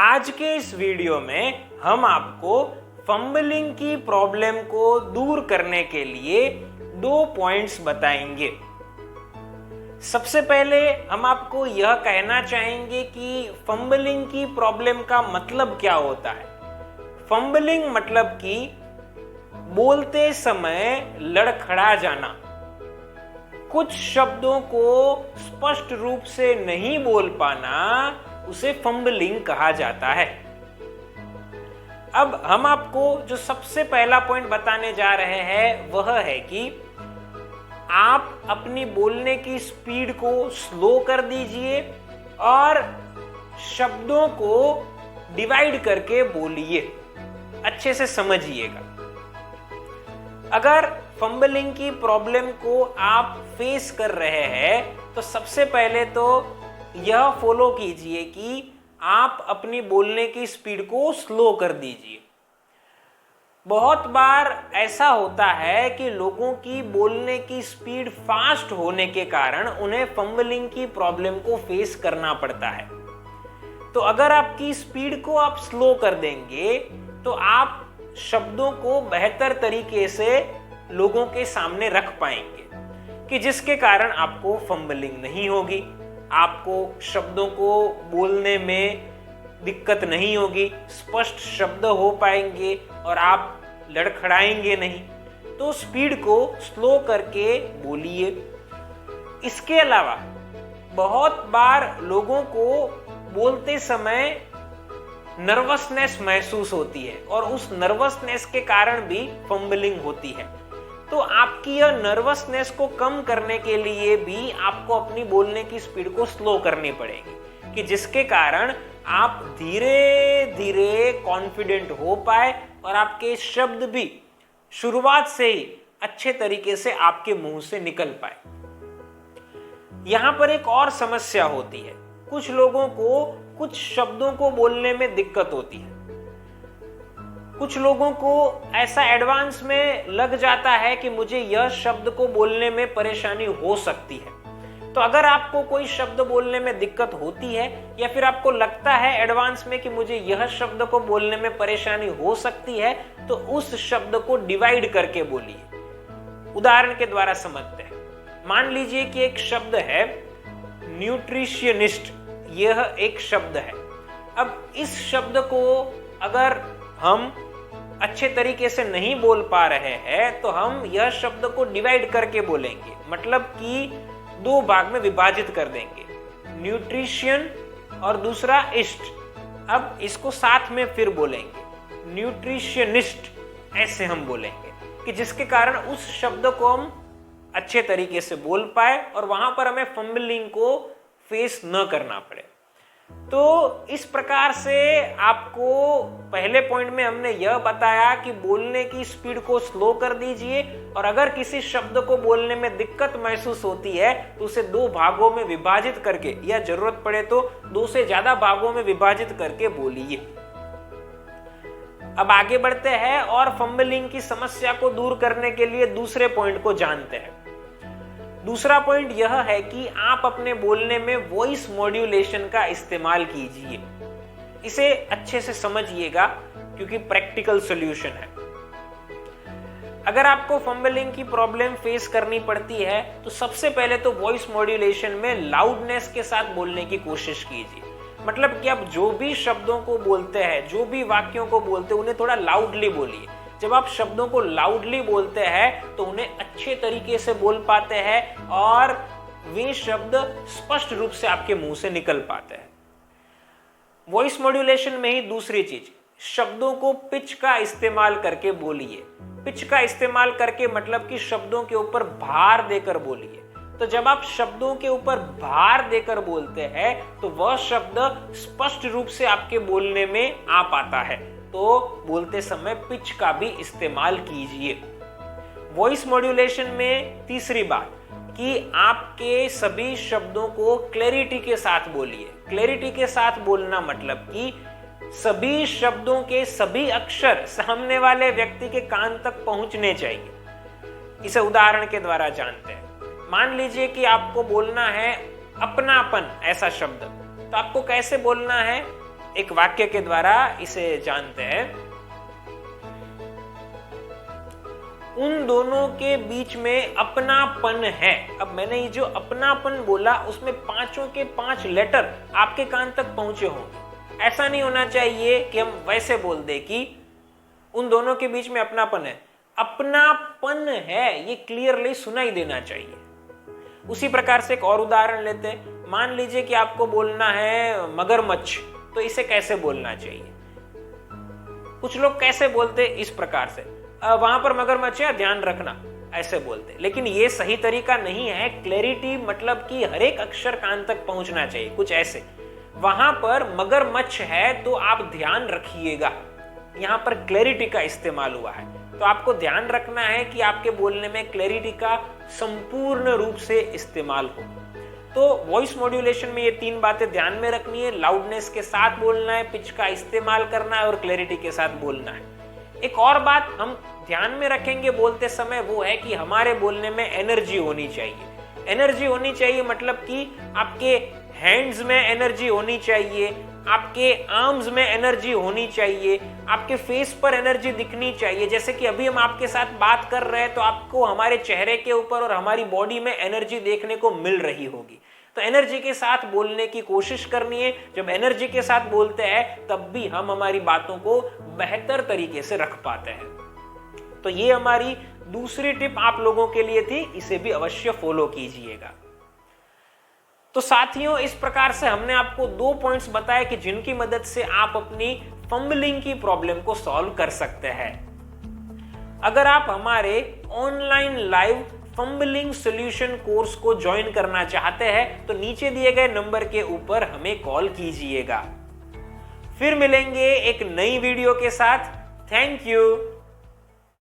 आज के इस वीडियो में हम आपको फंबलिंग की प्रॉब्लम को दूर करने के लिए 2 पॉइंट्स बताएंगे। सबसे पहले हम आपको यह कहना चाहेंगे कि फंबलिंग की प्रॉब्लम का मतलब क्या होता है। फंबलिंग मतलब कि बोलते समय लड़खड़ा जाना, कुछ शब्दों को स्पष्ट रूप से नहीं बोल पाना, उसे फंबलिंग कहा जाता है। अब हम आपको जो सबसे पहला पॉइंट बताने जा रहे हैं वह है कि आप अपनी बोलने की स्पीड को स्लो कर दीजिए और शब्दों को डिवाइड करके बोलिए। अच्छे से समझिएगा। अगर फंबलिंग की प्रॉब्लम को आप फेस कर रहे हैं तो सबसे पहले तो यह फॉलो कीजिए कि आप अपनी बोलने की स्पीड को स्लो कर दीजिए। बहुत बार ऐसा होता है कि लोगों की बोलने की स्पीड फास्ट होने के कारण उन्हें फंबलिंग की प्रॉब्लम को फेस करना पड़ता है। तो अगर आपकी स्पीड को आप स्लो कर देंगे तो आप शब्दों को बेहतर तरीके से लोगों के सामने रख पाएंगे कि जिसके कारण आपको फंबलिंग नहीं होगी, आपको शब्दों को बोलने में दिक्कत नहीं होगी, स्पष्ट शब्द हो पाएंगे और आप लड़खड़ाएंगे नहीं। तो स्पीड को स्लो करके बोलिए। इसके अलावा बहुत बार लोगों को बोलते समय नर्वसनेस महसूस होती है और उस नर्वसनेस के कारण भी फंबलिंग होती है। तो आपकी यह नर्वसनेस को कम करने के लिए भी आपको अपनी बोलने की स्पीड को स्लो करनी पड़ेगी कि जिसके कारण आप धीरे धीरे कॉन्फिडेंट हो पाए और आपके शब्द भी शुरुआत से ही अच्छे तरीके से आपके मुंह से निकल पाए। यहां पर एक और समस्या होती है। कुछ लोगों को कुछ शब्दों को बोलने में दिक्कत होती है। कुछ लोगों को ऐसा एडवांस में लग जाता है कि मुझे यह शब्द को बोलने में परेशानी हो सकती है। तो अगर आपको कोई शब्द बोलने में दिक्कत होती है या फिर आपको लगता है एडवांस में कि मुझे यह शब्द को बोलने में परेशानी हो सकती है, तो उस शब्द को डिवाइड करके बोलिए। उदाहरण के द्वारा समझते हैं। मान लीजिए कि एक शब्द है न्यूट्रिशनिस्ट, यह एक शब्द है। अब इस शब्द को अगर हम अच्छे तरीके से नहीं बोल पा रहे हैं तो हम यह शब्द को डिवाइड करके बोलेंगे, मतलब कि 2 भाग में विभाजित कर देंगे, न्यूट्रिशन और दूसरा इस्ट। अब इसको साथ में फिर बोलेंगे, न्यूट्रिशनिस्ट, ऐसे हम बोलेंगे कि जिसके कारण उस शब्द को हम अच्छे तरीके से बोल पाए और वहां पर हमें फंबलिंग को फेस न करना पड़े। तो इस प्रकार से आपको पहले पॉइंट में हमने यह बताया कि बोलने की स्पीड को स्लो कर दीजिए और अगर किसी शब्द को बोलने में दिक्कत महसूस होती है तो उसे 2 भागों में विभाजित करके या जरूरत पड़े तो 2 से ज्यादा भागों में विभाजित करके बोलिए। अब आगे बढ़ते हैं और फंबलिंग की समस्या को दूर करने के लिए दूसरे पॉइंट को जानते हैं। दूसरा पॉइंट यह है कि आप अपने बोलने में वॉइस मॉड्यूलेशन का इस्तेमाल कीजिए। इसे अच्छे से समझिएगा क्योंकि प्रैक्टिकल सॉल्यूशन है। अगर आपको फंबलिंग की प्रॉब्लम फेस करनी पड़ती है तो सबसे पहले तो वॉइस मॉड्यूलेशन में लाउडनेस के साथ बोलने की कोशिश कीजिए। मतलब कि आप जो भी शब्दों को बोलते हैं, जो भी वाक्यों को बोलते हैं, उन्हें थोड़ा लाउडली बोलिए। जब आप शब्दों को लाउडली बोलते हैं तो उन्हें अच्छे तरीके से बोल पाते हैं और वे शब्द स्पष्ट रूप से आपके मुंह से निकल पाते हैं। वॉइस मॉड्यूलेशन में ही दूसरी चीज, शब्दों को पिच का इस्तेमाल करके बोलिए। पिच का इस्तेमाल करके मतलब कि शब्दों के ऊपर भार देकर बोलिए। तो जब आप शब्दों के ऊपर भार देकर बोलते हैं तो वह शब्द स्पष्ट रूप से आपके बोलने में आ पाता है। तो बोलते समय पिच का भी इस्तेमाल कीजिए। वॉइस मॉड्यूलेशन में तीसरी बात कि आपके सभी शब्दों को क्लैरिटी के साथ बोलिए। क्लैरिटी के साथ बोलना मतलब कि सभी शब्दों के सभी अक्षर सामने वाले व्यक्ति के कान तक पहुंचने चाहिए। इसे उदाहरण के द्वारा जानते हैं। मान लीजिए कि आपको बोलना है अपनापन, ऐसा शब्द, तो आपको कैसे बोलना है? एक वाक्य के द्वारा इसे जानते हैं। उन दोनों के बीच में अपनापन है। अब मैंने ये जो अपनापन बोला उसमें पांचों के 5 लेटर आपके कान तक पहुंचे होंगे। ऐसा नहीं होना चाहिए कि हम वैसे बोल दे कि उन दोनों के बीच में अपनापन है। अपनापन है ये क्लियरली सुनाई देना चाहिए। उसी प्रकार से एक और उदाहरण लेते हैं। मान लीजिए कि आपको बोलना है मगरमच्छ, तो इसे कैसे बोलना चाहिए? कुछ लोग कैसे बोलते इस प्रकार से, वहां पर मगरमच्छ है ध्यान रखना, ऐसे बोलते। लेकिन ये सही तरीका नहीं है। क्लैरिटी मतलब कि हर एक अक्षर कान तक पहुंचना चाहिए, कुछ ऐसे। वहां पर मगरमच्छ है तो आप ध्यान रखिएगा, यहां पर क्लैरिटी का इस्तेमाल हुआ है। तो आपको ध्यान रखना है कि आपके बोलने में क्लैरिटी का संपूर्ण रूप से इस्तेमाल हो। तो वॉइस मॉड्यूलेशन में ये 3 बातें ध्यान में रखनी है। लाउडनेस के साथ बोलना है, पिच का इस्तेमाल करना है और क्लैरिटी के साथ बोलना है। एक और बात हम ध्यान में रखेंगे बोलते समय, वो है कि हमारे बोलने में एनर्जी होनी चाहिए। एनर्जी होनी चाहिए मतलब कि आपके हैंड्स में एनर्जी होनी चाहिए, आपके आर्म्स में एनर्जी होनी चाहिए, आपके फेस पर एनर्जी दिखनी चाहिए। जैसे कि अभी हम आपके साथ बात कर रहे हैं तो आपको हमारे चेहरे के ऊपर और हमारी बॉडी में एनर्जी देखने को मिल रही होगी। तो एनर्जी के साथ बोलने की कोशिश करनी है। जब एनर्जी के साथ बोलते हैं तब भी हम हमारी बातों को बेहतर तरीके से रख पाते हैं। तो ये हमारी दूसरी टिप आप लोगों के लिए थी, इसे भी अवश्य फॉलो कीजिएगा। तो साथियों, इस प्रकार से हमने आपको 2 पॉइंट्स बताए कि जिनकी मदद से आप अपनी फंबलिंग की प्रॉब्लम को सॉल्व कर सकते हैं। अगर आप हमारे online live fumbling solution course को ज्वाइन करना चाहते हैं तो नीचे दिए गए नंबर के ऊपर हमें कॉल कीजिएगा। फिर मिलेंगे एक नई वीडियो के साथ। Thank you.